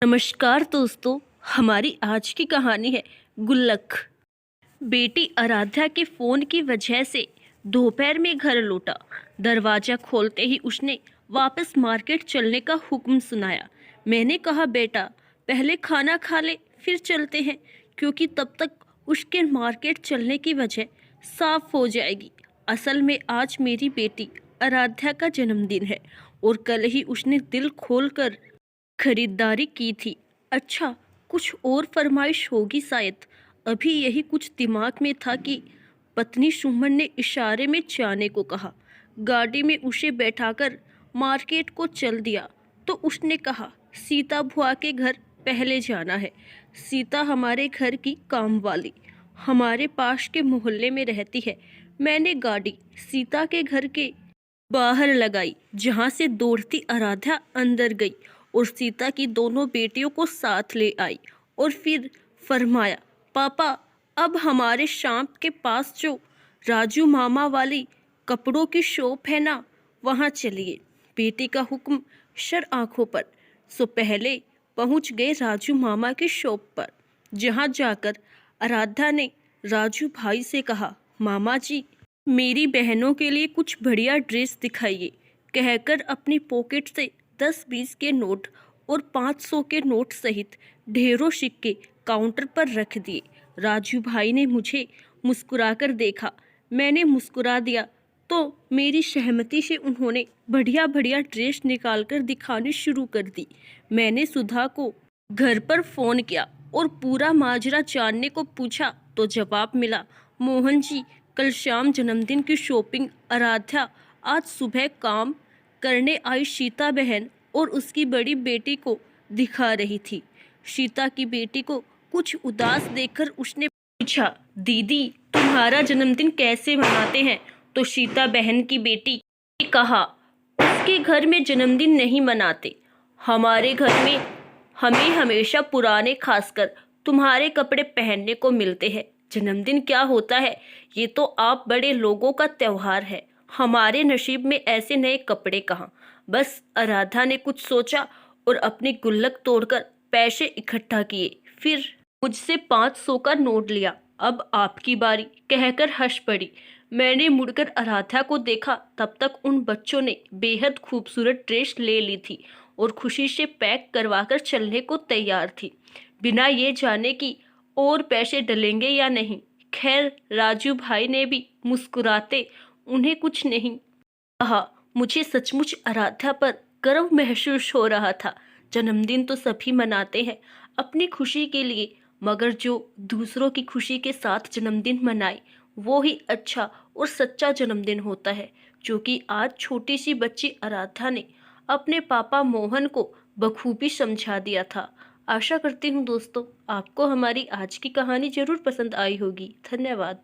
नमस्कार दोस्तों। हमारी आज की कहानी है गुल्लक। बेटी आराध्या के फोन की वजह से दोपहर में घर लौटा। दरवाजा खोलते ही उसने वापस मार्केट चलने का हुक्म सुनाया। मैंने कहा, बेटा पहले खाना खा ले फिर चलते हैं, क्योंकि तब तक उसके मार्केट चलने की वजह साफ हो जाएगी। असल में आज मेरी बेटी आराध्या का जन्मदिन है और कल ही उसने दिल खोलकर खरीदारी की थी। अच्छा, कुछ और फरमाइश होगी शायद। अभी यही कुछ दिमाग में था कि पत्नी सुमन ने इशारे में जाने को कहा। गाड़ी में उसे बैठाकर मार्केट को चल दिया तो उसने कहा, सीता बुआ के घर पहले जाना है। सीता हमारे घर की काम वाली हमारे पास के मोहल्ले में रहती है। मैंने गाड़ी सीता के घर के बाहर लगाई, जहां से दौड़ती आराध्या अंदर गई और सीता की दोनों बेटियों को साथ ले आई और फिर फरमाया, पापा अब हमारे शाम के पास जो राजू मामा वाली कपड़ों की शॉप है ना, वहां चलिए। बेटी का हुक्म शर आंखों पर। सो पहले पहुंच गए राजू मामा की शॉप पर, जहां जाकर आराध्या ने राजू भाई से कहा, मामा जी मेरी बहनों के लिए कुछ बढ़िया ड्रेस दिखाइए। कहकर अपनी पॉकेट से 10-20 के नोट और 500 के नोट सहित ढेरों सिक्के काउंटर पर रख दिए। राजू भाई ने मुझे मुस्कुराकर देखा। मैंने मुस्कुरा दिया तो मेरी सहमति से उन्होंने बढ़िया बढ़िया ड्रेस निकालकर दिखानी शुरू कर दी। मैंने सुधा को घर पर फोन किया और पूरा माजरा जानने को पूछा तो जवाब मिला, मोहन जी कल शाम जन्मदिन की शॉपिंग आराध्या आज सुबह काम करने आई सीता बहन और उसकी बड़ी बेटी को दिखा रही थी। सीता की बेटी को कुछ उदास देखकर उसने पूछा, दीदी तुम्हारा जन्मदिन कैसे मनाते हैं? तो सीता बहन की बेटी ने कहा, उसके घर में जन्मदिन नहीं मनाते। हमारे घर में हमें हमेशा पुराने खासकर तुम्हारे कपड़े पहनने को मिलते हैं। जन्मदिन क्या होता है? ये तो आप बड़े लोगों का त्योहार है। हमारे नसीब में ऐसे नए कपड़े कहाँ। बस आराध्या ने कुछ सोचा और अपनी गुल्लक तोड़कर पैसे इकट्ठा किए। फिर मुझसे 500 का नोट लिया। अब आपकी बारी कहकर हंस पड़ी। मैंने मुड़कर आराध्या को देखा। तब तक उन बच्चों ने बेहद खूबसूरत ड्रेस ले ली थी और खुशी से पैक करवाकर चलने को तैयार थी, बिना ये जाने कि और पैसे डलेंगे या नहीं। खैर राजू भाई ने भी मुस्कुराते उन्हें कुछ नहीं कहा। मुझे सचमुच आराध्या पर गर्व महसूस हो रहा था। जन्मदिन तो सभी मनाते हैं अपनी खुशी के लिए, मगर जो दूसरों की खुशी के साथ जन्मदिन मनाए वो ही अच्छा और सच्चा जन्मदिन होता है, जो कि आज छोटी सी बच्ची आराध्या ने अपने पापा मोहन को बखूबी समझा दिया था। आशा करती हूँ दोस्तों आपको हमारी आज की कहानी जरूर पसंद आई होगी। धन्यवाद।